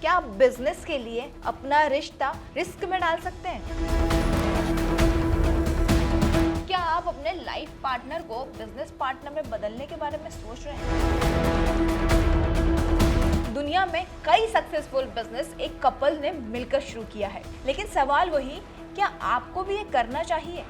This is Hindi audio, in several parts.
क्या आप बिजनेस के लिए अपना रिश्ता रिस्क में डाल सकते हैं? क्या आप अपने लाइफ पार्टनर को बिजनेस पार्टनर में बदलने के बारे में सोच रहे हैं? दुनिया में कई सक्सेसफुल बिजनेस एक कपल ने मिलकर शुरू किया है, लेकिन सवाल वही, क्या आपको भी ये करना चाहिए?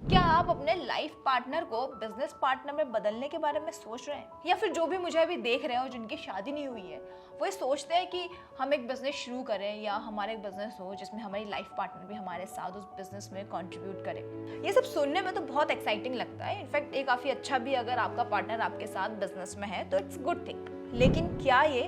क्या आप अपने लाइफ पार्टनर को बिजनेस पार्टनर में बदलने के बारे में सोच रहे हैं? या फिर जो भी मुझे अभी देख रहे हो जिनकी शादी नहीं हुई है, वो ये सोचते हैं कि हम एक बिजनेस शुरू करें या हमारा एक बिजनेस हो जिसमें हमारी लाइफ पार्टनर भी हमारे साथ उस बिजनेस में कंट्रीब्यूट करे। ये सब सुनने में तो बहुत एक्साइटिंग लगता है। इनफैक्ट ये काफी अच्छा भी, अगर आपका पार्टनर आपके साथ बिजनेस में है तो इट्स गुड थिंग। लेकिन क्या ये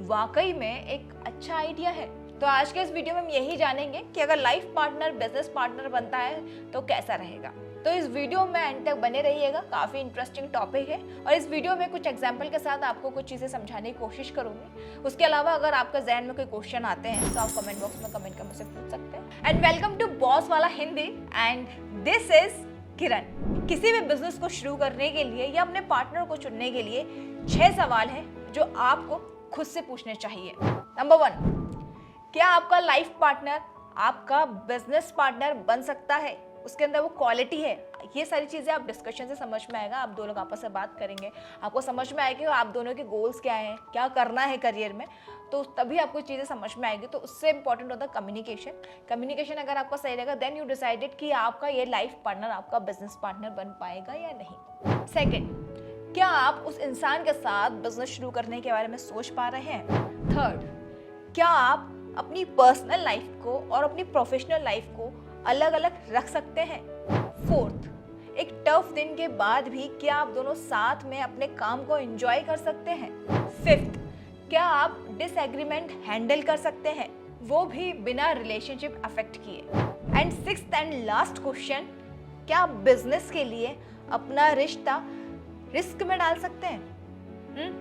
वाकई में एक अच्छा आइडिया है? तो आज के इस वीडियो में हम यही जानेंगे कि अगर लाइफ पार्टनर बिजनेस पार्टनर बनता है तो कैसा रहेगा। तो इस वीडियो में एंड तक बने रहिएगा, काफी इंटरेस्टिंग टॉपिक है और इस वीडियो में कुछ एग्जांपल के साथ आपको कुछ चीजें समझाने की कोशिश करूंगी। उसके अलावा अगर आपका जहन में कोई क्वेश्चन आते हैं तो आप कमेंट बॉक्स में कमेंट कर मुझसे पूछ सकते हैं। एंड वेलकम टू बॉस वाला हिंदी एंड दिस इज किरण। किसी भी बिजनेस को शुरू करने के लिए या अपने पार्टनर को चुनने के लिए 6 सवाल है जो आपको खुद से पूछने चाहिए। नंबर 1, क्या आपका लाइफ पार्टनर आपका बिजनेस पार्टनर बन सकता है? उसके अंदर वो क्वालिटी है। ये सारी चीजें आप डिस्कशन से समझ में आएगा। आप दोनों लोग आपस में बात करेंगे, आपको समझ में आएगी आप दोनों के गोल्स क्या हैं, क्या करना है करियर में, तो तभी आपको चीजें समझ में आएगी। तो उससे इंपॉर्टेंट होता है कम्युनिकेशन। कम्युनिकेशन अगर आपका सही रहेगा, देन यू डिसाइडेड कि आपका ये लाइफ पार्टनर आपका बिजनेस पार्टनर बन पाएगा या नहीं। सेकेंड, क्या आप उस इंसान के साथ बिजनेस शुरू करने के बारे में सोच पा रहे हैं? थर्ड, क्या आप अपनी पर्सनल लाइफ को और अपनी प्रोफेशनल लाइफ को अलग अलग रख सकते हैं? फोर्थ, एक टफ दिन के बाद भी क्या आप दोनों साथ में अपने काम को एंजॉय कर सकते हैं? फिफ्थ, क्या आप डिसएग्रीमेंट हैंडल कर सकते हैं, वो भी बिना रिलेशनशिप अफेक्ट किए? And sixth and last question, क्या आप बिजनेस के लिए अपना रिश्ता रिस्क में डाल सकते हैं?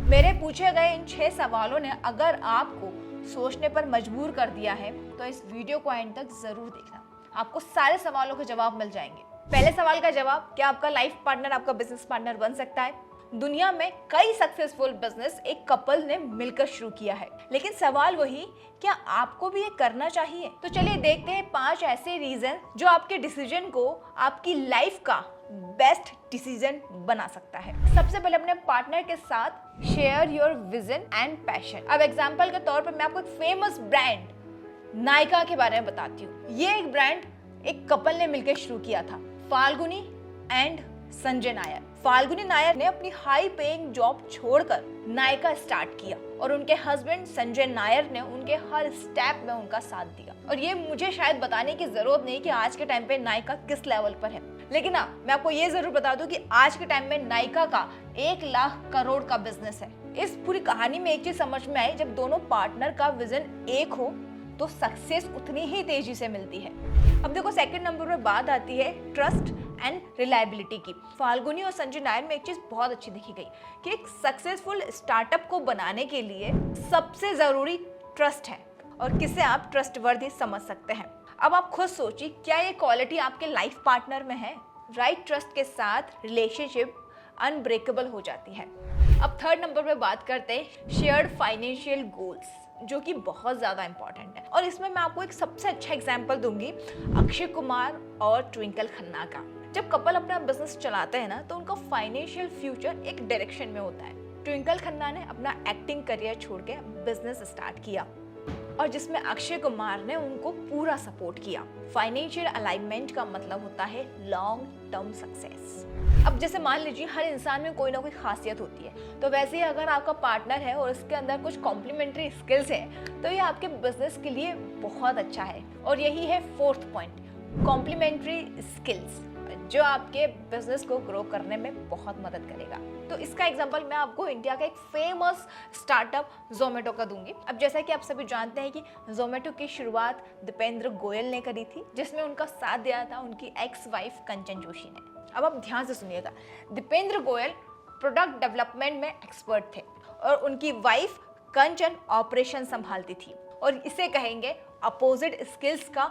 मेरे पूछे गए इन 6 सवालों ने अगर आपको सोचने पर मजबूर कर दिया है तो इस वीडियो को एंड तक जरूर देखना, आपको सारे सवालों के जवाब मिल जाएंगे। पहले सवाल का जवाब, क्या आपका लाइफ पार्टनर आपका बिजनेस पार्टनर बन सकता है? दुनिया में कई सक्सेसफुल बिजनेस एक कपल ने मिलकर शुरू किया है, लेकिन सवाल वही, क्या आपको भी ये करना चाहिए? तो चलिए देखते हैं 5 ऐसे रीजन जो आपके डिसीजन को आपकी लाइफ का बेस्ट डिसीजन बना सकता है। सबसे पहले अपने पार्टनर के साथ share your vision and passion. अब एग्जांपल के तौर पर मैं आपको एक फेमस ब्रांड नायका के बारे में बताती हूँ। ये एक ब्रांड एक कपल ने मिलकर शुरू किया था, फाल्गुनी एंड संजय नायर। फाल्गुनी नायर ने अपनी हाई पेइंग जॉब छोड़कर नायका स्टार्ट किया और उनके हस्बैंड संजय नायर ने उनके हर स्टेप में उनका साथ दिया। और ये मुझे शायद बताने की जरूरत नहीं कि आज के टाइम पे नायका किस लेवल पर है, लेकिन हाँ, मैं आपको ये जरूर बता दूं कि आज के टाइम में नायका का 1 लाख करोड़ का बिजनेस है। इस पूरी कहानी में एक चीज समझ में आई, जब दोनों पार्टनर का विजन एक हो तो सक्सेस उतनी ही तेजी से मिलती है। अब देखो, सेकंड नंबर पे बात आती है ट्रस्ट एंड रिलायबिलिटी की। फाल्गुनी और संजय नायर में एक चीज बहुत अच्छी दिखी गई कि एक सक्सेसफुल स्टार्टअप को बनाने के लिए सबसे जरूरी ट्रस्ट है और किसे आप ट्रस्टवर्दी समझ सकते हैं। अब आप खुद सोचिए, क्या ये क्वालिटी आपके लाइफ पार्टनर में है? राइट ट्रस्ट के साथ रिलेशनशिप अनब्रेकेबल हो जाती है। अब थर्ड नंबर पे बात करते हैं शेयर्ड फाइनेंशियल गोल्स, जो कि बहुत ज्यादा इंपॉर्टेंट है। और इसमें मैं आपको एक सबसे अच्छा एग्जांपल दूंगी, अक्षय कुमार और ट्विंकल खन्ना का। जब कपल अपना बिजनेस चलाते हैं ना, तो उनका फाइनेंशियल फ्यूचर एक डायरेक्शन में होता है। ट्विंकल खन्ना ने अपना एक्टिंग करियर छोड़ के बिजनेस स्टार्ट किया और जिसमें अक्षय कुमार ने उनको पूरा सपोर्ट किया। फाइनेंशियल अलाइनमेंट का मतलब होता है लॉन्ग टर्म सक्सेस। अब जैसे मान लीजिए, हर इंसान में कोई ना कोई खासियत होती है, तो वैसे ही अगर आपका पार्टनर है और इसके अंदर कुछ कॉम्प्लीमेंट्री स्किल्स है तो ये आपके बिजनेस के लिए बहुत अच्छा है। और यही है फोर्थ पॉइंट, कॉम्प्लीमेंट्री स्किल्स, जो आपके बिजनेस को ग्रो करने में बहुत मदद करेगा। तो इसका एग्जांपल मैं आपको इंडिया का एक फेमस स्टार्टअप जोमेटो का दूंगी। अब जैसा कि आप सभी जानते हैं कि जोमेटो की शुरुआत दीपेंद्र गोयल ने करी थी, जिसमें उनका साथ दिया था उनकी एक्स वाइफ कंचन जोशी ने। अब आप ध्यान से सुनिएगा, दीपेंद्र गोयल प्रोडक्ट डेवलपमेंट में एक्सपर्ट थे और उनकी वाइफ कंचन ऑपरेशन संभालती थी, और इसे कहेंगे अपोजिट स्किल्स का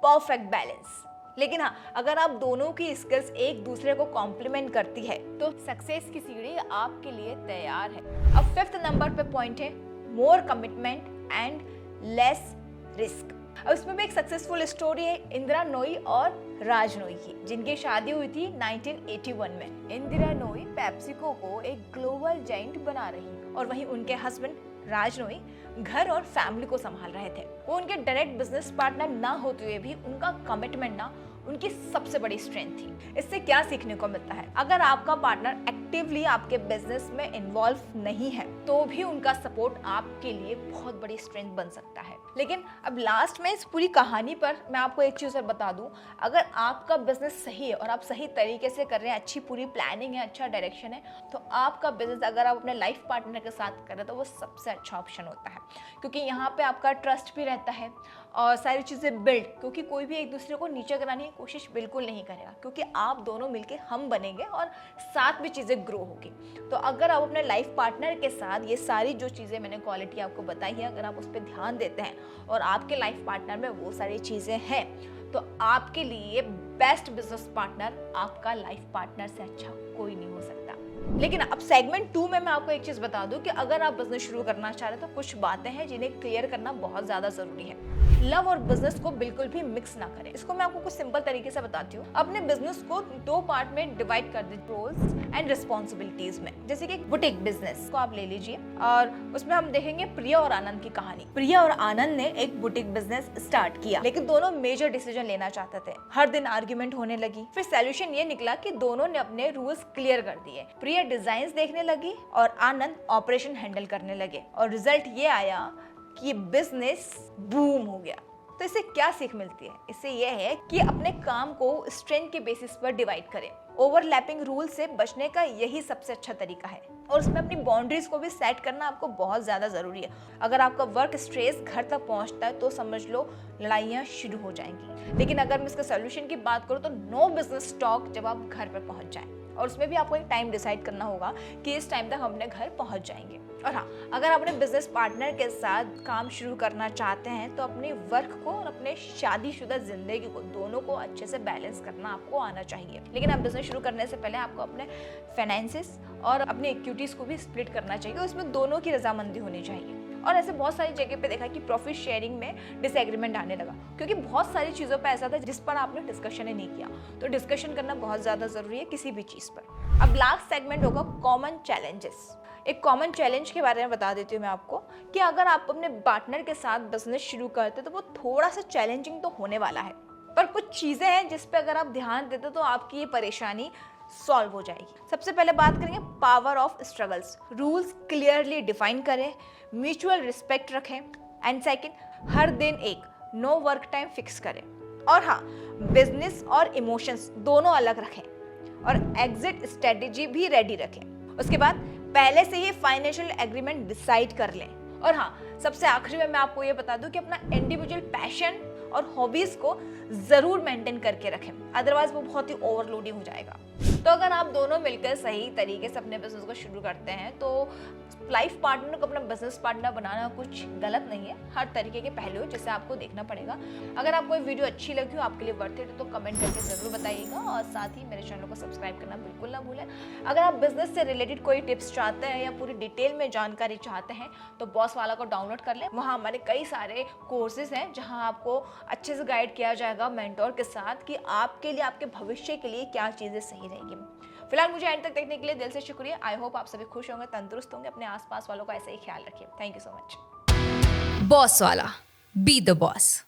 परफेक्ट बैलेंस। लेकिन हाँ, अगर आप दोनों की स्किल्स एक दूसरे को कॉम्प्लीमेंट करती है तो सक्सेस की सीढ़ी आपके लिए तैयार है। अब फिफ्थ नंबर पे पॉइंट है मोर कमिटमेंट एंड लेस रिस्क। अब इसमें भी एक सक्सेसफुल स्टोरी है इंदिरा नोई और राज नोई की, जिनकी शादी हुई थी 1981 में। इंदिरा नोई पेप्सिको को एक ग्लोबल जायंट बना रही और वहीं उनके हस्बैंड राज नोई घर और फैमिली को संभाल रहे थे। वो उनके डायरेक्ट बिजनेस पार्टनर ना होते हुए भी उनका कमिटमेंट ना उनकी सबसे बड़ी स्ट्रेंथ थी। इससे क्या सीखने को मिलता है, अगर आपका पार्टनर एक्टिवली आपके बिजनेस में इन्वॉल्व नहीं है तो भी उनका सपोर्ट आपके लिए बहुत बड़ी स्ट्रेंथ बन सकता है। लेकिन अब लास्ट में इस पूरी कहानी पर मैं आपको एक चीज़ और बता दूं, अगर आपका बिजनेस सही है और आप सही तरीके से कर रहे हैं, अच्छी पूरी प्लानिंग है, अच्छा डायरेक्शन है, तो आपका बिजनेस अगर आप अपने लाइफ पार्टनर के साथ कर रहे हैं तो वो सबसे अच्छा ऑप्शन होता है, क्योंकि यहाँ पे आपका ट्रस्ट भी रहता है और सारी चीज़ें बिल्ड, क्योंकि कोई भी एक दूसरे को नीचे कराने की कोशिश बिल्कुल नहीं करेगा, क्योंकि आप दोनों मिलके हम बनेंगे और साथ में चीज़ें ग्रो होगी। तो अगर आप अपने लाइफ पार्टनर के साथ ये सारी जो चीज़ें मैंने क्वालिटी आपको बताई है, अगर आप उस पर ध्यान देते हैं और आपके लाइफ पार्टनर में वो सारी चीज़ें हैं, तो आपके लिए बेस्ट बिजनेस पार्टनर आपका लाइफ पार्टनर से अच्छा कोई नहीं हो सकता। लेकिन अब सेगमेंट 2 में मैं आपको एक चीज़ बता दूं कि अगर आप बिजनेस शुरू करना चाह रहे हैं तो कुछ बातें हैं जिन्हें क्लियर करना बहुत ज़्यादा ज़रूरी है। लव और बिजनेस को बिल्कुल भी मिक्स ना करें। इसको मैं आपको कुछ सिंपल तरीके से बताती हूँ। अपने बिजनेस को 2 पार्ट में डिवाइड कर दीजिए, रोल्स एंड रिस्पॉन्सिबिलिटीज में। जैसे कि बुटीक बिजनेस को आप ले लीजिए और उसमें हम देखेंगे प्रिया और आनंद की कहानी। प्रिया और आनंद ने एक बुटीक बिजनेस स्टार्ट किया, लेकिन दोनों मेजर डिसीजन लेना चाहते थे। हर दिन आर्ग्यूमेंट होने लगी। फिर सोल्यूशन ये निकला कि दोनों ने अपने रूल्स क्लियर कर दिए। प्रिया डिजाइन देखने लगी और आनंद ऑपरेशन हैंडल करने लगे और रिजल्ट ये आया कि बिजनेस बूम हो गया। तो इससे क्या सीख मिलती है? इससे यह है कि अपने काम को स्ट्रेंथ के बेसिस पर डिवाइड करें। ओवरलैपिंग रूल से बचने का यही सबसे अच्छा तरीका है और उसमें अपनी बाउंड्रीज को भी सेट करना आपको बहुत ज़्यादा ज़रूरी है। अगर आपका वर्क स्ट्रेस घर तक पहुंचता है तो समझ लो लड़ाइयाँ शुरू हो जाएंगी। लेकिन अगर मैं इसका सोल्यूशन की बात करूँ तो नो बिजनेस टॉक जब आप घर पर पहुंच जाएं, और उसमें भी आपको एक टाइम डिसाइड करना होगा कि इस टाइम तक हम अपने घर पहुंच जाएंगे। और हाँ, अगर आप अपने बिजनेस पार्टनर के साथ काम शुरू करना चाहते हैं तो अपने वर्क को और अपने शादीशुदा जिंदगी को दोनों को अच्छे से बैलेंस करना आपको आना चाहिए। लेकिन आप बिजनेस शुरू करने से पहले आपको अपने फाइनेंसेस और अपने इक्विटीज को भी स्प्लिट करना चाहिए, उसमें दोनों की रजामंदी होनी चाहिए। और ऐसे बहुत सारी जगह पे देखा कि प्रॉफिट शेयरिंग में डिसएग्रीमेंट आने लगा, क्योंकि बहुत सारी चीज़ों पे ऐसा था जिस पर आपने डिस्कशन ही नहीं किया। तो डिस्कशन करना बहुत ज़्यादा ज़रूरी है किसी भी चीज़ पर। अब लास्ट सेगमेंट होगा कॉमन चैलेंजेस। एक कॉमन चैलेंज के बारे में बता देती हूँ मैं आपको कि अगर आप अपने पार्टनर के साथ बिजनेस शुरू करते तो वो थोड़ा सा चैलेंजिंग तो होने वाला है, पर कुछ चीज़ें हैं जिस पे अगर आप ध्यान देते तो आपकी ये परेशानी सॉल्व हो जाएगी। सबसे पहले बात करेंगे power of struggles. Rules clearly define करें, म्यूचुअल रिस्पेक्ट रखें एंड सेकंड, हर दिन एक नो वर्क टाइम फिक्स करें। और हाँ, बिजनेस और इमोशंस दोनों अलग रखें और एग्जिट स्ट्रेटेजी भी रेडी रखें। उसके बाद पहले से ही फाइनेंशियल एग्रीमेंट डिसाइड कर लें। और हाँ, सबसे आखिरी में मैं आपको ये बता दूं कि अपना इंडिविजुअल पैशन और हॉबीज को जरूर मेंटेन करके रखें, अदरवाइज वो बहुत ही ओवरलोडिंग हो जाएगा। तो अगर आप दोनों मिलकर सही तरीके से अपने बिजनेस को शुरू करते हैं तो लाइफ पार्टनर को अपना बिजनेस पार्टनर बनाना कुछ गलत नहीं है। हर तरीके के पहलू है जिसे आपको देखना पड़ेगा। अगर आपको ये वीडियो अच्छी लगी हो, आपके लिए वर्थ इट, तो कमेंट करके जरूर बताइएगा और साथ ही मेरे चैनल को सब्सक्राइब करना बिल्कुल ना भूलें। अगर आप बिजनेस से रिलेटेड कोई टिप्स चाहते हैं या पूरी डिटेल में जानकारी चाहते हैं तो बॉस वाला को डाउनलोड कर लें। वहाँ हमारे कई सारे कोर्सेज हैं जहाँ आपको अच्छे से गाइड किया जाएगा मेंटोर के साथ कि आपके लिए, आपके भविष्य के लिए क्या चीज़ें सही रहेगी। फिलहाल मुझे एंड तक देखने के लिए दिल से शुक्रिया। आई होप आप सभी खुश होंगे, तंदुरुस्त होंगे, अपने आसपास वालों का ऐसे ही ख्याल रखिए। Thank you so much. Boss वाला, बी द बॉस।